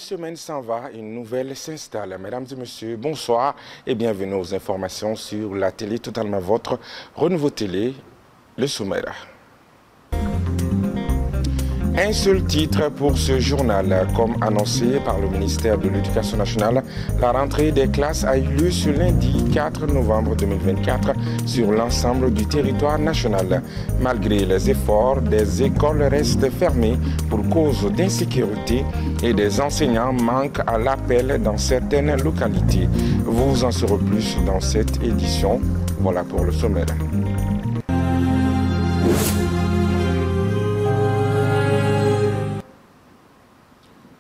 semaine s'en va, une nouvelle s'installe. Mesdames et messieurs, bonsoir et bienvenue aux informations sur la télé totalement votre Renouveau Télé, le sommaire. Un seul titre pour ce journal. Comme annoncé par le ministère de l'Éducation nationale, la rentrée des classes a eu lieu ce lundi 4 novembre 2024 sur l'ensemble du territoire national. Malgré les efforts, des écoles restent fermées pour cause d'insécurité et des enseignants manquent à l'appel dans certaines localités. Vous en saurez plus dans cette édition. Voilà pour le sommaire.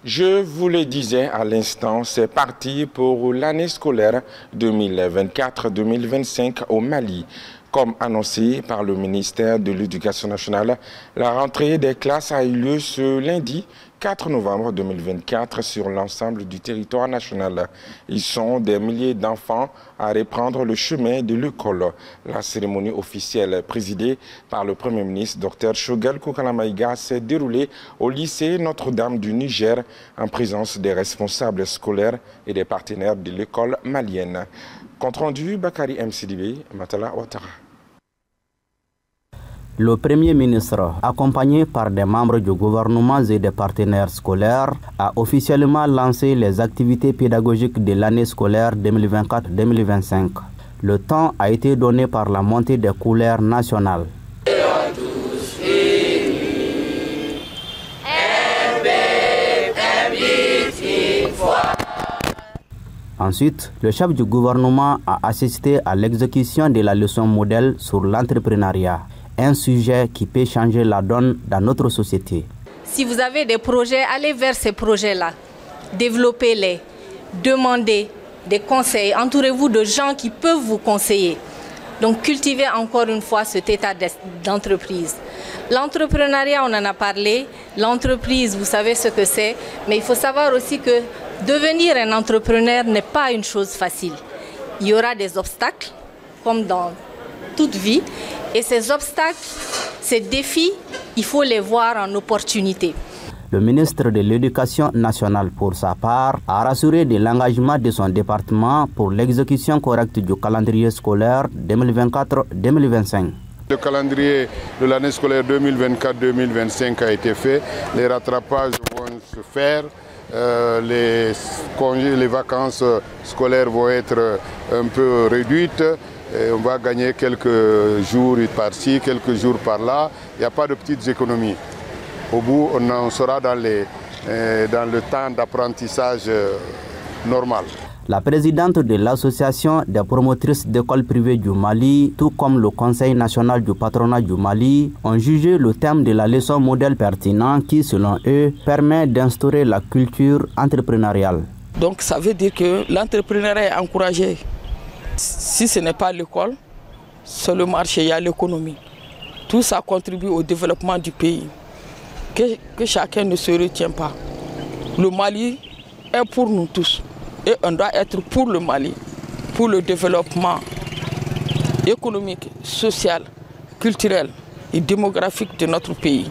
Je vous le disais à l'instant, c'est parti pour l'année scolaire 2024-2025 au Mali. Comme annoncé par le ministère de l'Éducation nationale, la rentrée des classes a eu lieu ce lundi 4 novembre 2024 sur l'ensemble du territoire national. Ils sont des milliers d'enfants à reprendre le chemin de l'école. La cérémonie officielle présidée par le Premier ministre Dr Choguel Kokalamaïga s'est déroulée au lycée Notre-Dame du Niger en présence des responsables scolaires et des partenaires de l'école malienne. Compte rendu, Bakari MCDB, Matala Ouattara. Le Premier ministre, accompagné par des membres du gouvernement et des partenaires scolaires, a officiellement lancé les activités pédagogiques de l'année scolaire 2024-2025. Le temps a été donné par la montée des couleurs nationales. Ensuite, le chef du gouvernement a assisté à l'exécution de la leçon modèle sur l'entrepreneuriat. Un sujet qui peut changer la donne dans notre société. Si vous avez des projets, allez vers ces projets-là. Développez-les, demandez des conseils, entourez-vous de gens qui peuvent vous conseiller. Donc cultivez encore une fois cet état d'entreprise. L'entrepreneuriat, on en a parlé. L'entreprise, vous savez ce que c'est. Mais il faut savoir aussi que devenir un entrepreneur n'est pas une chose facile. Il y aura des obstacles, comme dans toute vie. Et ces obstacles, ces défis, il faut les voir en opportunité. Le ministre de l'Éducation nationale, pour sa part, a rassuré de l'engagement de son département pour l'exécution correcte du calendrier scolaire 2024-2025. Le calendrier de l'année scolaire 2024-2025 a été fait. Les rattrapages vont se faire. Les vacances scolaires vont être un peu réduites. Et on va gagner quelques jours par-ci, quelques jours par-là. Il n'y a pas de petites économies. Au bout, on sera dans le temps d'apprentissage normal. La présidente de l'association des promotrices d'écoles privées du Mali, tout comme le Conseil national du patronat du Mali, ont jugé le thème de la leçon modèle pertinent qui, selon eux, permet d'instaurer la culture entrepreneuriale. Donc ça veut dire que l'entrepreneuriat est encouragé. Si ce n'est pas l'école, c'est le marché, il y a l'économie. Tout ça contribue au développement du pays. Que chacun ne se retient pas. Le Mali est pour nous tous. Et on doit être pour le Mali, pour le développement économique, social, culturel et démographique de notre pays.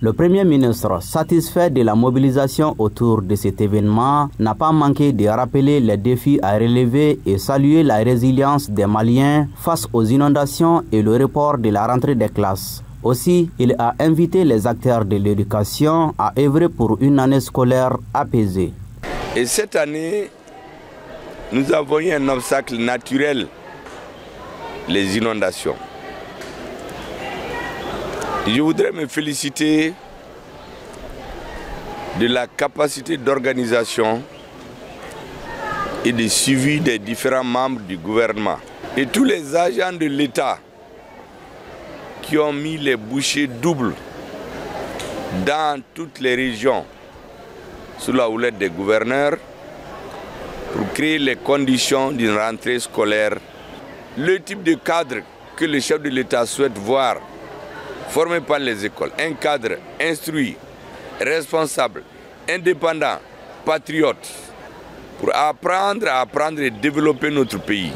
Le Premier ministre, satisfait de la mobilisation autour de cet événement, n'a pas manqué de rappeler les défis à relever et saluer la résilience des Maliens face aux inondations et le report de la rentrée des classes. Aussi, il a invité les acteurs de l'éducation à œuvrer pour une année scolaire apaisée. Et cette année, nous avons eu un obstacle naturel, les inondations. Je voudrais me féliciter de la capacité d'organisation et de suivi des différents membres du gouvernement et tous les agents de l'État qui ont mis les bouchées doubles dans toutes les régions sous la houlette des gouverneurs pour créer les conditions d'une rentrée scolaire. Le type de cadre que le chef de l'État souhaite voir formé par les écoles, un cadre instruit, responsable, indépendant, patriote, pour apprendre et développer notre pays.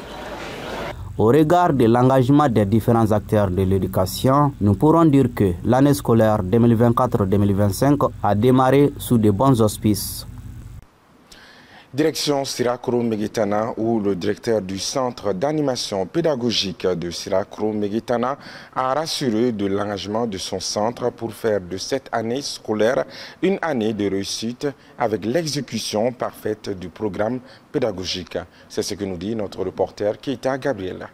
Au regard de l'engagement des différents acteurs de l'éducation, nous pourrons dire que l'année scolaire 2024-2025 a démarré sous de bons auspices. Direction Sirakoro-Meguitana, où le directeur du centre d'animation pédagogique de Sirakoro-Meguitana a rassuré de l'engagement de son centre pour faire de cette année scolaire une année de réussite avec l'exécution parfaite du programme pédagogique. C'est ce que nous dit notre reporter Keita Gabriela.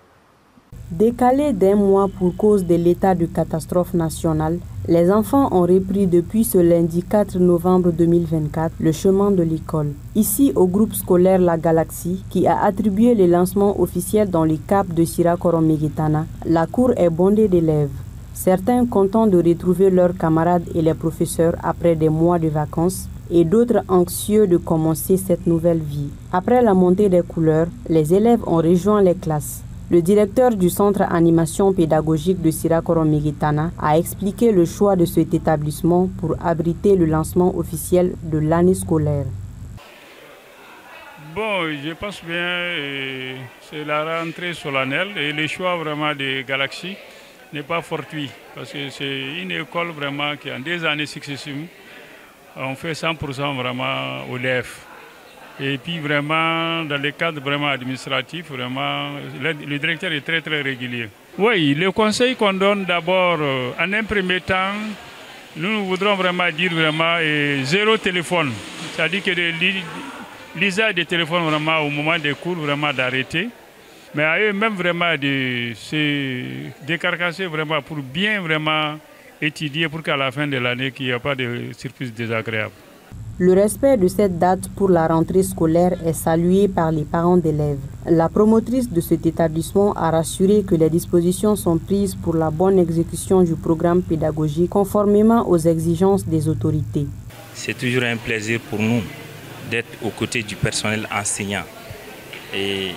Décalé d'un mois pour cause de l'état de catastrophe nationale, les enfants ont repris depuis ce lundi 4 novembre 2024 le chemin de l'école. Ici, au groupe scolaire La Galaxie, qui a attribué le lancement officiel dans le cap de Sirakoro-Meguitana, la cour est bondée d'élèves. Certains contents de retrouver leurs camarades et les professeurs après des mois de vacances, et d'autres anxieux de commencer cette nouvelle vie. Après la montée des couleurs, les élèves ont rejoint les classes. Le directeur du centre animation pédagogique de Sirakoro-Meguitana a expliqué le choix de cet établissement pour abriter le lancement officiel de l'année scolaire. Bon, je pense bien, c'est la rentrée solennelle et le choix vraiment de Galaxie n'est pas fortuit parce que c'est une école vraiment qui en des années successives, on fait 100% vraiment aux élèves. Et puis vraiment, dans le cadre vraiment administratif, vraiment, le directeur est très très régulier. Oui, le conseil qu'on donne d'abord, en un premier temps, nous voudrons vraiment dire vraiment zéro téléphone. C'est-à-dire que l'usage des téléphones vraiment au moment des cours, vraiment d'arrêter. Mais à eux-mêmes vraiment de se décarcasser vraiment pour bien vraiment étudier pour qu'à la fin de l'année, qu'il n'y ait pas de surprise désagréable. Le respect de cette date pour la rentrée scolaire est salué par les parents d'élèves. La promotrice de cet établissement a rassuré que les dispositions sont prises pour la bonne exécution du programme pédagogique conformément aux exigences des autorités. C'est toujours un plaisir pour nous d'être aux côtés du personnel enseignant. Et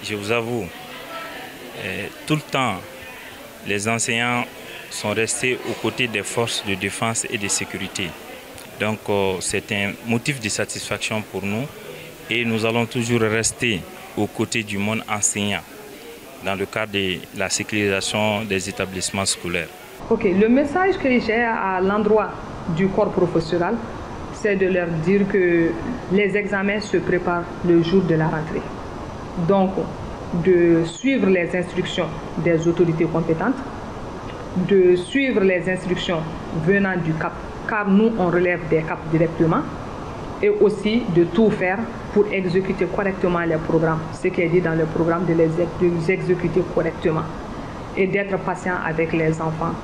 je vous avoue, tout le temps, les enseignants sont restés aux côtés des forces de défense et de sécurité. Donc c'est un motif de satisfaction pour nous et nous allons toujours rester aux côtés du monde enseignant dans le cadre de la sécurisation des établissements scolaires. Ok, le message que j'ai à l'endroit du corps professoral, c'est de leur dire que les examens se préparent le jour de la rentrée. Donc, de suivre les instructions des autorités compétentes, de suivre les instructions venant du CAP, car nous, on relève des CAP directement, et aussi de tout faire pour exécuter correctement les programmes, ce qui est dit dans le programme, de les exécuter correctement, et d'être patient avec les enfants.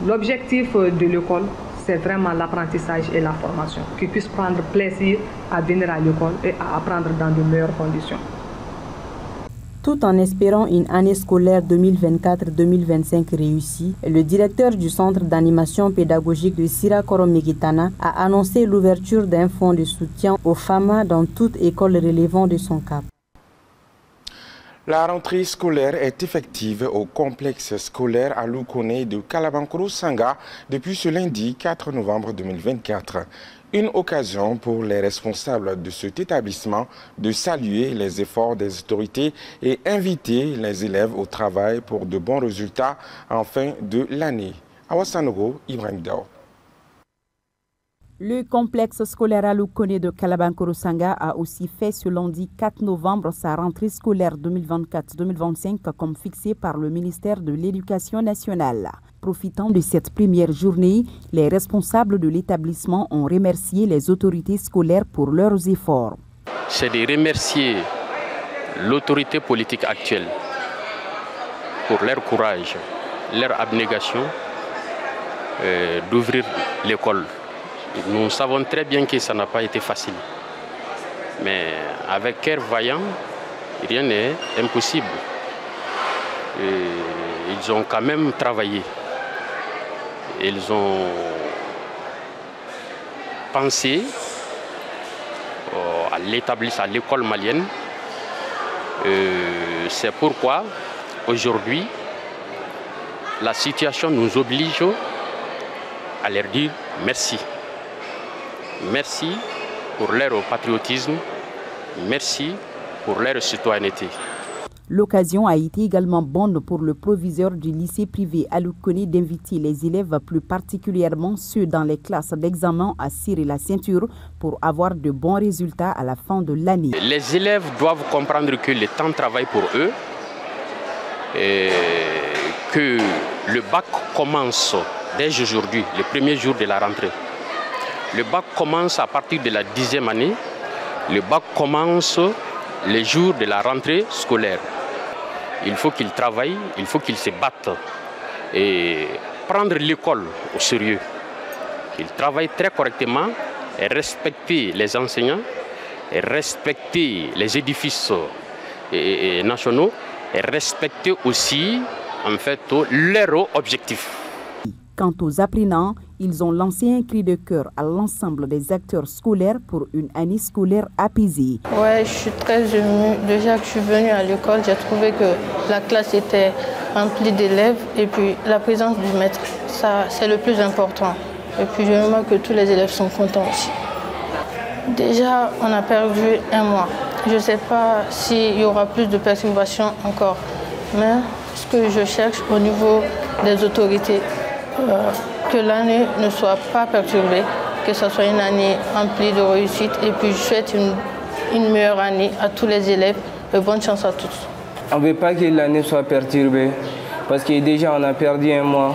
L'objectif de l'école, c'est vraiment l'apprentissage et la formation, qu'ils puissent prendre plaisir à venir à l'école et à apprendre dans de meilleures conditions. Tout en espérant une année scolaire 2024-2025 réussie, le directeur du centre d'animation pédagogique de Sirakoro-Meguitana a annoncé l'ouverture d'un fonds de soutien aux FAMA dans toute école relevant de son cap. La rentrée scolaire est effective au complexe scolaire à Lukone de Kalabankoro-Sanga depuis ce lundi 4 novembre 2024. Une occasion pour les responsables de cet établissement de saluer les efforts des autorités et inviter les élèves au travail pour de bons résultats en fin de l'année. Awasanogo, Ibrahim Dao. Le complexe scolaire à Lukone de Kalabankoro-Sanga a aussi fait ce lundi 4 novembre sa rentrée scolaire 2024-2025 comme fixé par le ministère de l'Éducation nationale. Profitant de cette première journée, les responsables de l'établissement ont remercié les autorités scolaires pour leurs efforts. C'est de remercier l'autorité politique actuelle pour leur courage, leur abnégation d'ouvrir l'école. Nous savons très bien que ça n'a pas été facile. Mais avec cœur vaillant, rien n'est impossible. Ils ont quand même travaillé. Ils ont pensé à l'établissement, à l'école malienne. C'est pourquoi aujourd'hui, la situation nous oblige à leur dire merci. Merci pour leur patriotisme, merci pour leur citoyenneté. L'occasion a été également bonne pour le proviseur du lycée privé Aloukoné d'inviter les élèves, plus particulièrement ceux dans les classes d'examen, à cirer la ceinture pour avoir de bons résultats à la fin de l'année. Les élèves doivent comprendre que le temps travaille pour eux, et que le bac commence dès aujourd'hui, le premier jour de la rentrée. Le bac commence à partir de la 10e année. Le bac commence les jours de la rentrée scolaire. Il faut qu'ils travaillent, il faut qu'ils se battent et prendre l'école au sérieux. Qu'ils travaillent très correctement et respecter les enseignants, et respecter les édifices nationaux, et respecter aussi en fait leurs objectifs. Quant aux apprenants, ils ont lancé un cri de cœur à l'ensemble des acteurs scolaires pour une année scolaire apaisée. Ouais, je suis très émue. Déjà que je suis venue à l'école, j'ai trouvé que la classe était remplie d'élèves et puis la présence du maître, ça c'est le plus important. Et puis je vois que tous les élèves sont contents aussi. Déjà, on a perdu un mois. Je ne sais pas s'il y aura plus de perturbations encore, mais ce que je cherche au niveau des autorités, que l'année ne soit pas perturbée, que ce soit une année remplie de réussite. Et puis je souhaite une meilleure année à tous les élèves et bonne chance à tous. On ne veut pas que l'année soit perturbée parce que déjà on a perdu un mois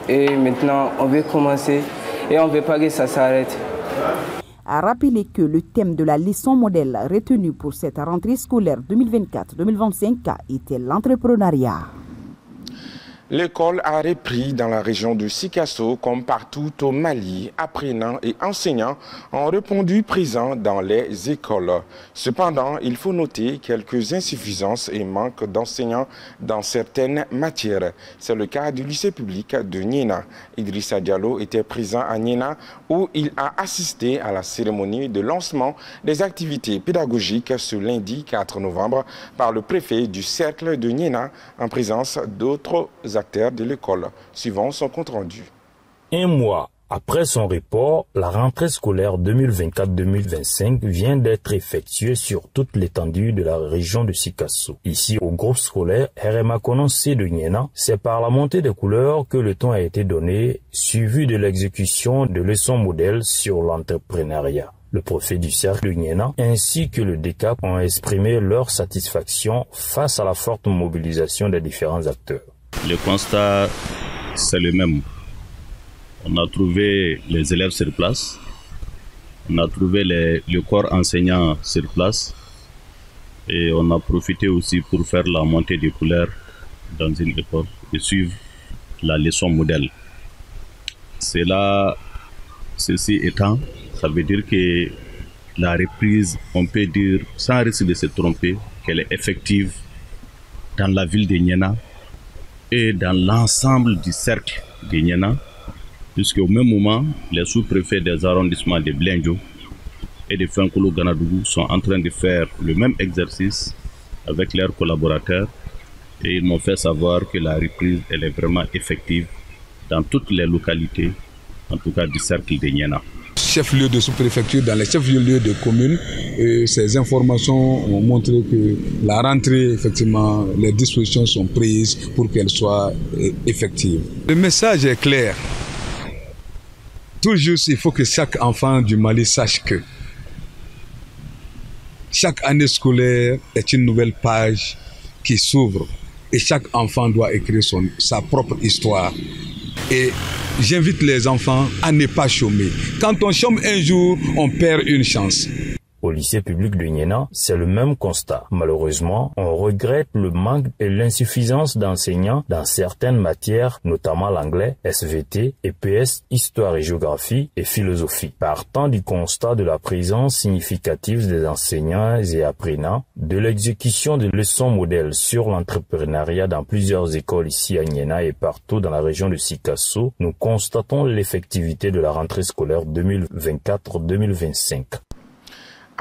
et maintenant on veut commencer et on ne veut pas que ça s'arrête. A rappelé que le thème de la leçon modèle retenue pour cette rentrée scolaire 2024-2025 était l'entrepreneuriat. L'école a repris dans la région de Sikasso comme partout au Mali. Apprenants et enseignants ont répondu présents dans les écoles. Cependant, il faut noter quelques insuffisances et manques d'enseignants dans certaines matières. C'est le cas du lycée public de Niena. Idrissa Diallo était présent à Niena où il a assisté à la cérémonie de lancement des activités pédagogiques ce lundi 4 novembre par le préfet du cercle de Niena en présence d'autres acteurs de l'école, suivant son compte-rendu. Un mois après son report, la rentrée scolaire 2024-2025 vient d'être effectuée sur toute l'étendue de la région de Sikasso. Ici, au groupe scolaire RMA C de Niena, c'est par la montée des couleurs que le ton a été donné, suivi de l'exécution de leçons modèles sur l'entrepreneuriat. Le préfet du cercle de Niena ainsi que le DECAP ont exprimé leur satisfaction face à la forte mobilisation des différents acteurs. Le constat, c'est le même. On a trouvé les élèves sur place, on a trouvé le corps enseignant sur place et on a profité aussi pour faire la montée des couleurs dans une école et suivre la leçon modèle. Ceci étant, ça veut dire que la reprise, on peut dire, sans risque de se tromper, qu'elle est effective dans la ville de Niena et dans l'ensemble du cercle de Niena, puisqu'au même moment, les sous-préfets des arrondissements de Blendjo et de Fenkolo-Ganadougou sont en train de faire le même exercice avec leurs collaborateurs et ils m'ont fait savoir que la reprise elle est vraiment effective dans toutes les localités, en tout cas du cercle de Niena. Chef-lieu de sous-préfecture, dans les chefs-lieux de communes, ces informations ont montré que la rentrée, effectivement, les dispositions sont prises pour qu'elle soit effective. Le message est clair. Tout juste, il faut que chaque enfant du Mali sache que chaque année scolaire est une nouvelle page qui s'ouvre et chaque enfant doit écrire sa propre histoire. Et j'invite les enfants à ne pas chômer. Quand on chôme un jour, on perd une chance. Au lycée public de Niena, c'est le même constat. Malheureusement, on regrette le manque et l'insuffisance d'enseignants dans certaines matières, notamment l'anglais, SVT, EPS, histoire et géographie et philosophie. Partant du constat de la présence significative des enseignants et apprenants, de l'exécution de leçons modèles sur l'entrepreneuriat dans plusieurs écoles ici à Niena et partout dans la région de Sikasso, nous constatons l'effectivité de la rentrée scolaire 2024-2025.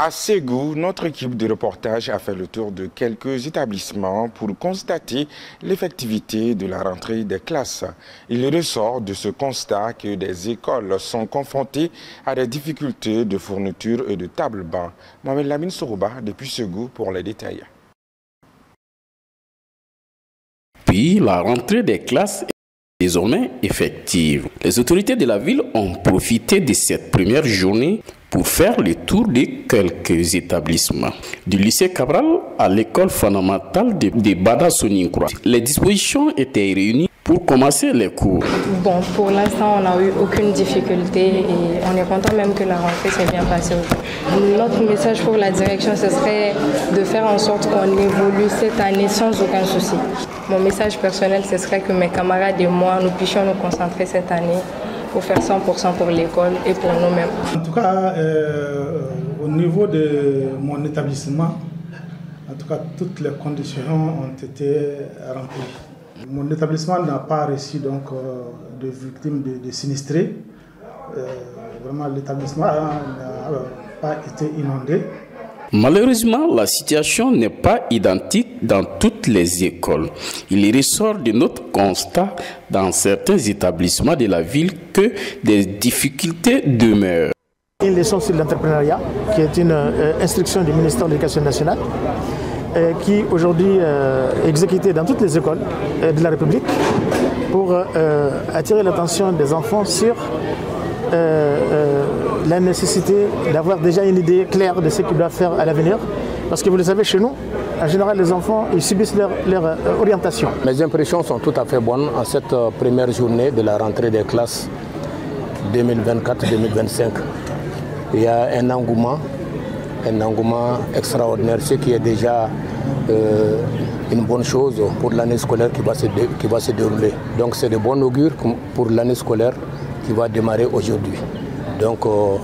À Ségou, notre équipe de reportage a fait le tour de quelques établissements pour constater l'effectivité de la rentrée des classes. Il ressort de ce constat que des écoles sont confrontées à des difficultés de fourniture et de table-banc. Mohamed Lamine Sorouba depuis Ségou pour les détails. Depuis, la rentrée des classes est désormais effective. Les autorités de la ville ont profité de cette première journée pour faire le tour de quelques établissements. Du lycée Cabral à l'école fondamentale de Bada Soninkura. Les dispositions étaient réunies pour commencer les cours. Bon, pour l'instant, on n'a eu aucune difficulté et on est content même que la rentrée s'est bien passée. Notre message pour la direction, ce serait de faire en sorte qu'on évolue cette année sans aucun souci. Mon message personnel, ce serait que mes camarades et moi, nous puissions nous concentrer cette année pour faire 100% pour l'école et pour nous-mêmes. En tout cas, au niveau de mon établissement, en tout cas, toutes les conditions ont été remplies. Mon établissement n'a pas reçu donc, de victimes de sinistrés. Vraiment, l'établissement n'a pas été inondé. Malheureusement, la situation n'est pas identique dans toutes les écoles. Il ressort de notre constat dans certains établissements de la ville que des difficultés demeurent. Une leçon sur l'entrepreneuriat, qui est une instruction du ministère de l'Éducation nationale, qui aujourd'hui est exécutée dans toutes les écoles de la République pour attirer l'attention des enfants sur la nécessité d'avoir déjà une idée claire de ce qu'ils doivent faire à l'avenir. Parce que vous le savez, chez nous, en général, les enfants, ils subissent leur orientation. Mes impressions sont tout à fait bonnes en cette première journée de la rentrée des classes 2024-2025. Il y a un engouement extraordinaire, ce qui est déjà une bonne chose pour l'année scolaire qui va se dérouler. Donc c'est de bon augure pour l'année scolaire qui va démarrer aujourd'hui. Donc on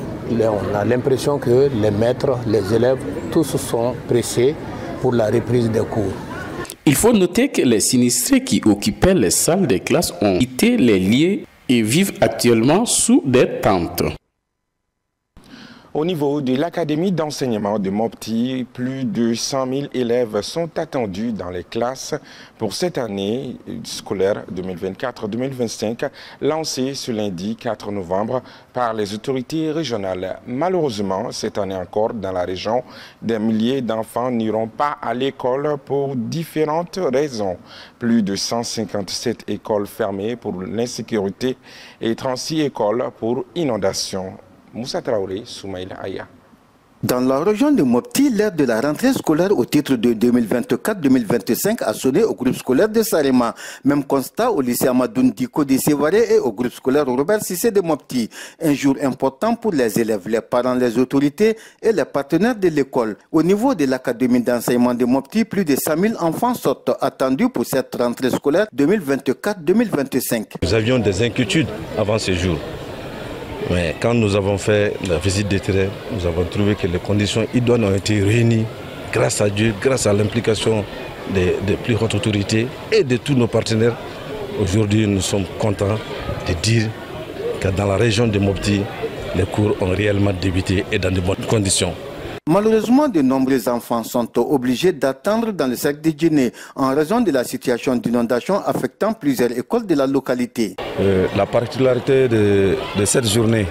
a l'impression que les maîtres, les élèves, tous sont pressés pour la reprise des cours. Il faut noter que les sinistrés qui occupaient les salles des classes ont quitté les lieux et vivent actuellement sous des tentes. Au niveau de l'Académie d'enseignement de Mopti, plus de 100 000 élèves sont attendus dans les classes pour cette année scolaire 2024-2025, lancée ce lundi 4 novembre par les autorités régionales. Malheureusement, cette année encore, dans la région, des milliers d'enfants n'iront pas à l'école pour différentes raisons. Plus de 157 écoles fermées pour l'insécurité et 36 écoles pour inondation. Moussa Traoré, Soumaïla Aya. Dans la région de Mopti, l'heure de la rentrée scolaire au titre de 2024-2025 a sonné au groupe scolaire de Sarema. Même constat au lycée Amadoun Diko de Sévaré et au groupe scolaire Robert Sissé de Mopti. Un jour important pour les élèves, les parents, les autorités et les partenaires de l'école. Au niveau de l'Académie d'enseignement de Mopti, plus de 100 000 enfants sont attendus pour cette rentrée scolaire 2024-2025. Nous avions des inquiétudes avant ce jour. Mais quand nous avons fait la visite de terrain, nous avons trouvé que les conditions idoines ont été réunies grâce à Dieu, grâce à l'implication des plus hautes autorités et de tous nos partenaires. Aujourd'hui, nous sommes contents de dire que dans la région de Mopti, les cours ont réellement débuté et dans de bonnes conditions. Malheureusement, de nombreux enfants sont obligés d'attendre dans le cercle de Djiné en raison de la situation d'inondation affectant plusieurs écoles de la localité. La particularité de cette journée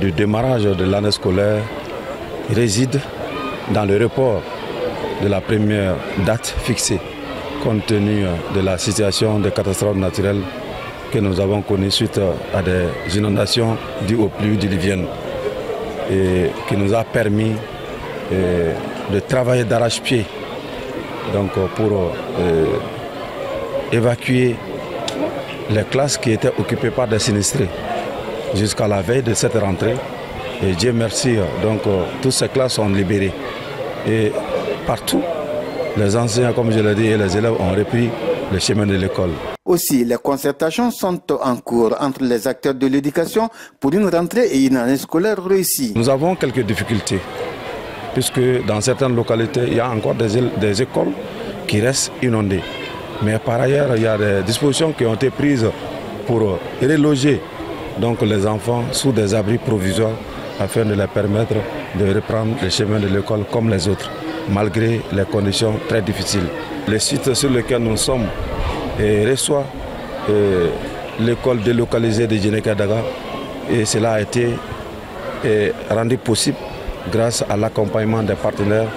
du démarrage de l'année scolaire réside dans le report de la première date fixée, compte tenu de la situation de catastrophe naturelle que nous avons connue suite à des inondations dues aux pluies diluviennes, et qui nous a permis de travailler d'arrache-pied pour évacuer les classes qui étaient occupées par des sinistrés jusqu'à la veille de cette rentrée. Et Dieu merci, toutes ces classes sont libérées. Et partout, les enseignants, comme je l'ai dit, et les élèves ont repris le chemin de l'école. Aussi, les concertations sont en cours entre les acteurs de l'éducation pour une rentrée et une année scolaire réussie. Nous avons quelques difficultés, puisque dans certaines localités, il y a encore des écoles qui restent inondées. Mais par ailleurs, il y a des dispositions qui ont été prises pour reloger les enfants sous des abris provisoires afin de leur permettre de reprendre le chemin de l'école comme les autres, malgré les conditions très difficiles. Les sites sur lesquels nous sommes reçoit l'école délocalisée de Djiné-Kadaga, et cela a été rendu possible grâce à l'accompagnement des partenaires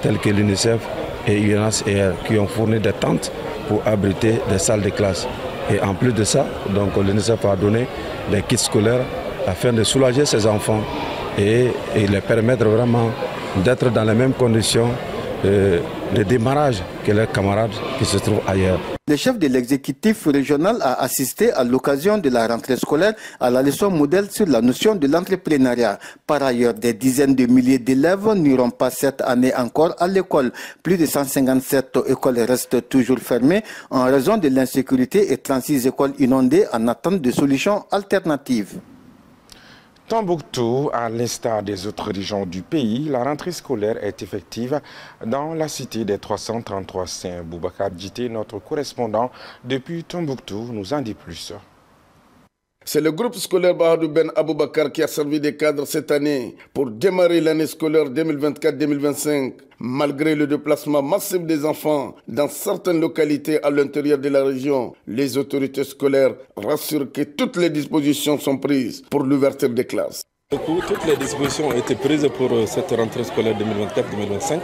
tels que l'UNICEF et UNHCR qui ont fourni des tentes pour abriter des salles de classe. Et en plus de ça, donc l'UNICEF a donné des kits scolaires afin de soulager ces enfants et les permettre vraiment d'être dans les mêmes conditions de démarrage que leurs camarades qui se trouvent ailleurs. Le chef de l'exécutif régional a assisté à l'occasion de la rentrée scolaire à la leçon modèle sur la notion de l'entrepreneuriat. Par ailleurs, des dizaines de milliers d'élèves n'iront pas cette année encore à l'école. Plus de 157 écoles restent toujours fermées en raison de l'insécurité et 36 écoles inondées en attente de solutions alternatives. Tombouctou, à l'instar des autres régions du pays, la rentrée scolaire est effective dans la cité des 333 saints. Boubacar Djité, notre correspondant depuis Tombouctou, nous en dit plus. C'est le groupe scolaire Bahadou Ben Aboubakar qui a servi de cadre cette année pour démarrer l'année scolaire 2024-2025. Malgré le déplacement massif des enfants dans certaines localités à l'intérieur de la région, les autorités scolaires rassurent que toutes les dispositions sont prises pour l'ouverture des classes. Toutes les dispositions ont été prises pour cette rentrée scolaire 2024-2025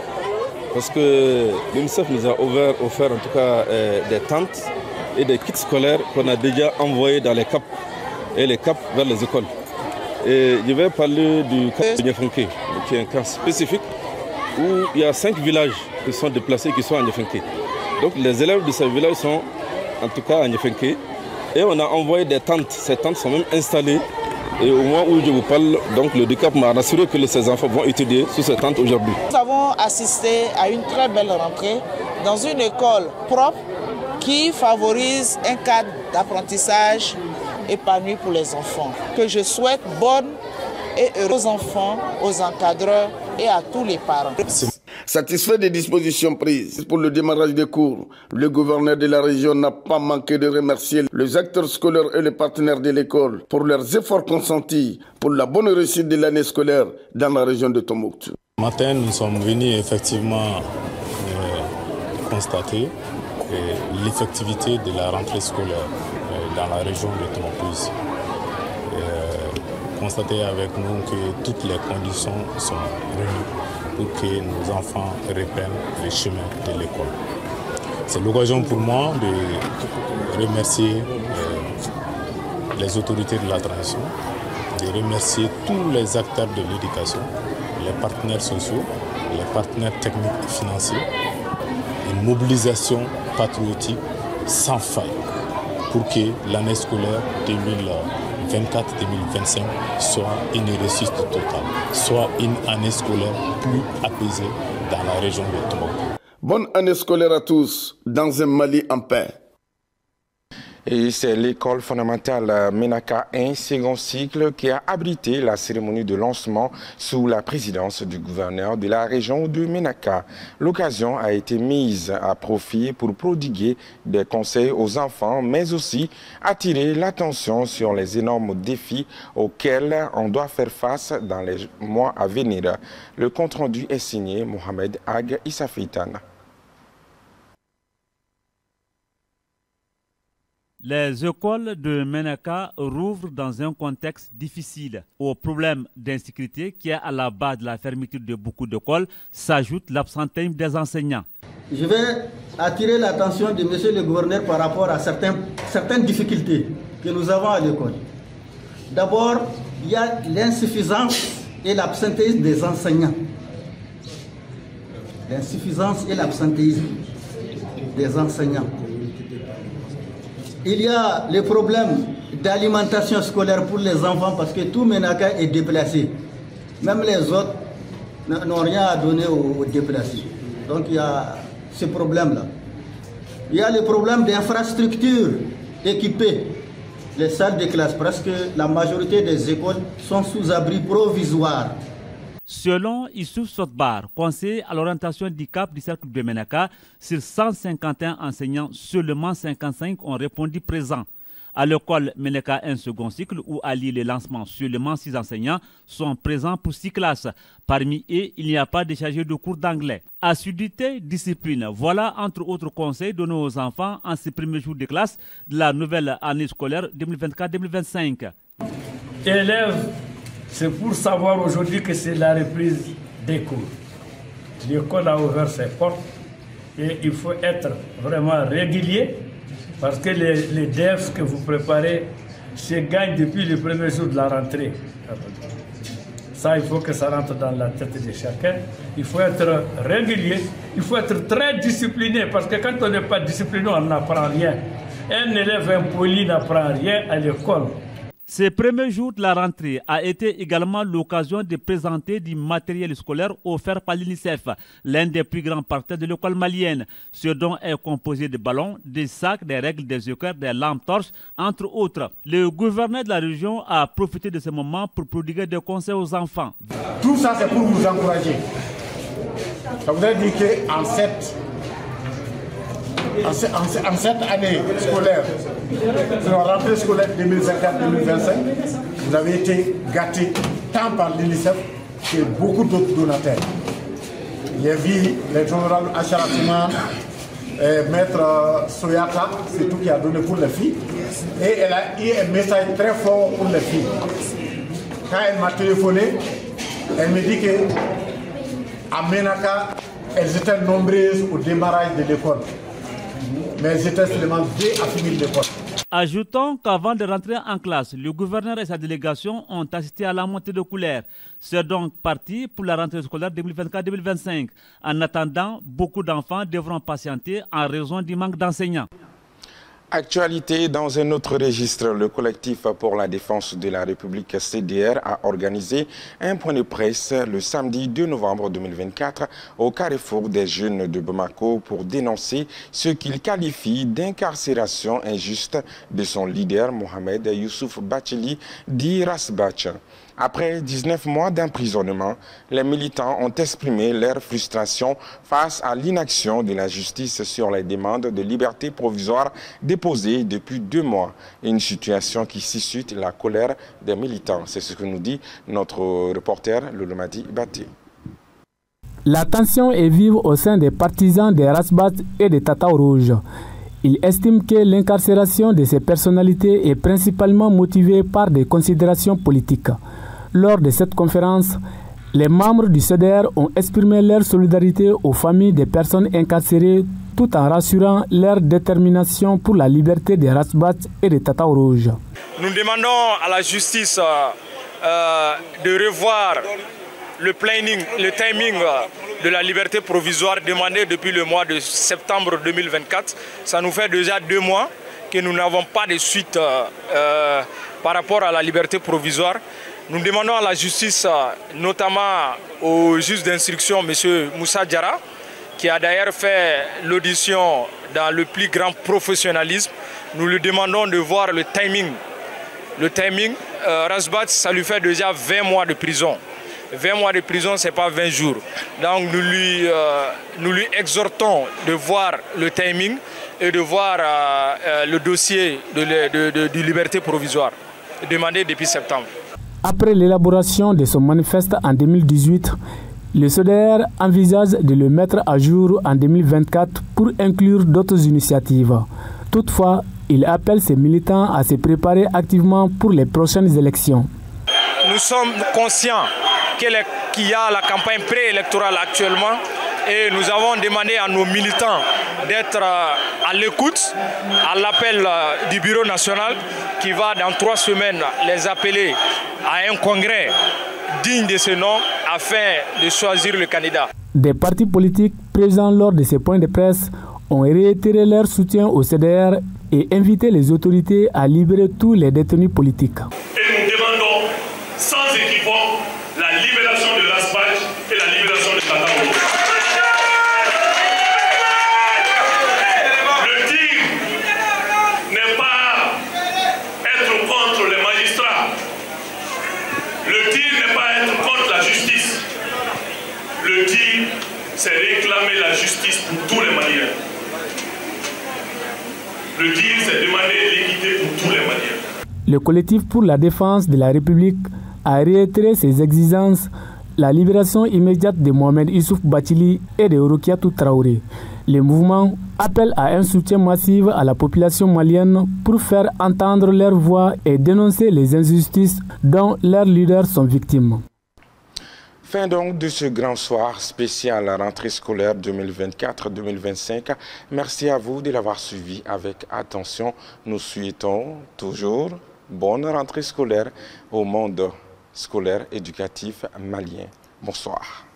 parce que l'UNICEF nous a offert en tout cas des tentes et des kits scolaires qu'on a déjà envoyés dans les CAP et les CAP vers les écoles. Et je vais parler du camp de Niafonké, qui est un camp spécifique où il y a 5 villages qui sont déplacés, qui sont à Niafonké. Donc les élèves de ces villages sont en tout cas à Niafonké. Et on a envoyé des tentes. Ces tentes sont même installées. Et au moment où je vous parle, donc le DICAP m'a rassuré que ces enfants vont étudier sous ces tentes aujourd'hui. Nous avons assisté à une très belle rentrée dans une école propre qui favorise un cadre d'apprentissage épanoui pour les enfants. Que je souhaite bonne et heureuse aux enfants, aux encadreurs et à tous les parents. Satisfait des dispositions prises pour le démarrage des cours, le gouverneur de la région n'a pas manqué de remercier les acteurs scolaires et les partenaires de l'école pour leurs efforts consentis pour la bonne réussite de l'année scolaire dans la région de Tombouctou. Ce matin, nous sommes venus effectivement constater l'effectivité de la rentrée scolaire dans la région de Tombouctou. Constater avec nous que toutes les conditions sont réunies pour que nos enfants reprennent les chemins de l'école. C'est l'occasion pour moi de remercier les autorités de la transition, de remercier tous les acteurs de l'éducation, les partenaires sociaux, les partenaires techniques et financiers. Une mobilisation patriotique sans faille pour que l'année scolaire 2024-2025 soit une réussite totale, soit une année scolaire plus apaisée dans la région de Tombouctou. Bonne année scolaire à tous dans un Mali en paix. Et c'est l'école fondamentale Menaka 1, second cycle, qui a abrité la cérémonie de lancement sous la présidence du gouverneur de la région de Menaka. L'occasion a été mise à profit pour prodiguer des conseils aux enfants, mais aussi attirer l'attention sur les énormes défis auxquels on doit faire face dans les mois à venir. Le compte-rendu est signé Mohamed Ag Issafeitane. Les écoles de Menaka rouvrent dans un contexte difficile. Au problème d'insécurité qui est à la base de la fermeture de beaucoup d'écoles s'ajoute l'absentéisme des enseignants. Je vais attirer l'attention de monsieur le gouverneur par rapport à certaines difficultés que nous avons à l'école. D'abord, il y a l'insuffisance et l'absentéisme des enseignants. L'insuffisance et l'absentéisme des enseignants. Il y a le problème d'alimentation scolaire pour les enfants parce que tout Menaka est déplacé. Même les autres n'ont rien à donner aux déplacés. Donc il y a ce problème-là. Il y a le problème d'infrastructures équipées. Les salles de classe, presque la majorité des écoles sont sous abri provisoire. Selon Issouf Sotbar, conseiller à l'orientation du CAP du cercle de Menaka, sur 151 enseignants, seulement 55 ont répondu présents. À l'école Menaka 1 second cycle, où a lieu le lancement, seulement 6 enseignants sont présents pour 6 classes. Parmi eux, il n'y a pas de chargé de cours d'anglais. Assiduité, discipline, voilà entre autres conseils donnés aux enfants en ces premiers jours de classe de la nouvelle année scolaire 2024-2025. Élèves, c'est pour savoir aujourd'hui que c'est la reprise des cours. L'école a ouvert ses portes Et il faut être vraiment régulier parce que les DEF que vous préparez se gagnent depuis le premier jour de la rentrée. Ça, il faut que ça rentre dans la tête de chacun. Il faut être régulier, il faut être très discipliné parce que quand on n'est pas discipliné, on n'apprend rien. Un élève impoli n'apprend rien à l'école. Ce premier jour de la rentrée a été également l'occasion de présenter du matériel scolaire offert par l'UNICEF, l'un des plus grands partenaires de l'école malienne. Ce don est composé de ballons, des sacs, des règles, des équerres, des lampes torches, entre autres. Le gouverneur de la région a profité de ce moment pour prodiguer des conseils aux enfants. Tout ça, c'est pour vous encourager. Ça voudrait dire qu'en cette année scolaire, sur la rentrée scolaire 2024-2025, vous avez été gâtés tant par l'UNICEF que beaucoup d'autres donateurs. J'ai vu le général Acharatiman, maître Soyata, c'est tout qui a donné pour les filles. Et elle a eu un message très fort pour les filles. Quand elle m'a téléphoné, elle me dit qu'à Ménaka, elles étaient nombreuses au démarrage de l'école. Mais elles étaient seulement 2 à finir l'école. Ajoutons qu'avant de rentrer en classe, le gouverneur et sa délégation ont assisté à la montée de couleurs. C'est donc parti pour la rentrée scolaire 2024-2025. En attendant, beaucoup d'enfants devront patienter en raison du manque d'enseignants. Actualité dans un autre registre, le collectif pour la défense de la République CDR a organisé un point de presse le samedi 2 novembre 2024 au carrefour des jeunes de Bamako pour dénoncer ce qu'il qualifie d'incarcération injuste de son leader Mohamed Youssouf Bathily dit Rasbach. Après 19 mois d'emprisonnement, les militants ont exprimé leur frustration face à l'inaction de la justice sur les demandes de liberté provisoire déposées depuis 2 mois. Une situation qui suscite la colère des militants. C'est ce que nous dit notre reporter Lolomadi Baté. La tension est vive au sein des partisans des Rasbach et des Tatao Rouges. Ils estiment que l'incarcération de ces personnalités est principalement motivée par des considérations politiques. Lors de cette conférence, les membres du CDR ont exprimé leur solidarité aux familles des personnes incarcérées tout en rassurant leur détermination pour la liberté des Rasbach et des Tatao Rouges. Nous demandons à la justice de revoir le timing de la liberté provisoire demandée depuis le mois de septembre 2024. Ça nous fait déjà 2 mois que nous n'avons pas de suite par rapport à la liberté provisoire. Nous demandons à la justice, notamment au juge d'instruction, M. Moussa Diarra, qui a d'ailleurs fait l'audition dans le plus grand professionnalisme. Nous lui demandons de voir le timing. Le timing, Rasbach, ça lui fait déjà 20 mois de prison. 20 mois de prison, ce n'est pas 20 jours. Donc nous lui exhortons de voir le timing et de voir le dossier de liberté provisoire, demandé depuis septembre. Après l'élaboration de son manifeste en 2018, le CDR envisage de le mettre à jour en 2024 pour inclure d'autres initiatives. Toutefois, il appelle ses militants à se préparer activement pour les prochaines élections. Nous sommes conscients qu'il y a la campagne préélectorale actuellement et nous avons demandé à nos militants d'être à l'écoute à l'appel du Bureau national qui va dans 3 semaines les appeler à un congrès digne de ce nom afin de choisir le candidat. Des partis politiques présents lors de ces points de presse ont réitéré leur soutien au CDR et invité les autorités à libérer tous les détenus politiques. Et nous demandons sans équivoque la libération de Rasbach et la libération de Tatao. Le tir n'est pas être contre les magistrats. Le tir n'est pas être contre la justice. Le tir, c'est réclamer la justice pour tous les Maliens. Le tir, c'est demander l'équité pour tous les Maliens. Le collectif pour la défense de la République a réitéré ses exigences, la libération immédiate de Mohamed Youssouf Bathily et de Rokiatou Traoré. Le mouvement appelle à un soutien massif à la population malienne pour faire entendre leur voix et dénoncer les injustices dont leurs leaders sont victimes. Fin donc de ce grand soir spécial à la rentrée scolaire 2024-2025. Merci à vous de l'avoir suivi avec attention. Nous souhaitons toujours bonne rentrée scolaire au monde scolaire éducatif malien. Bonsoir.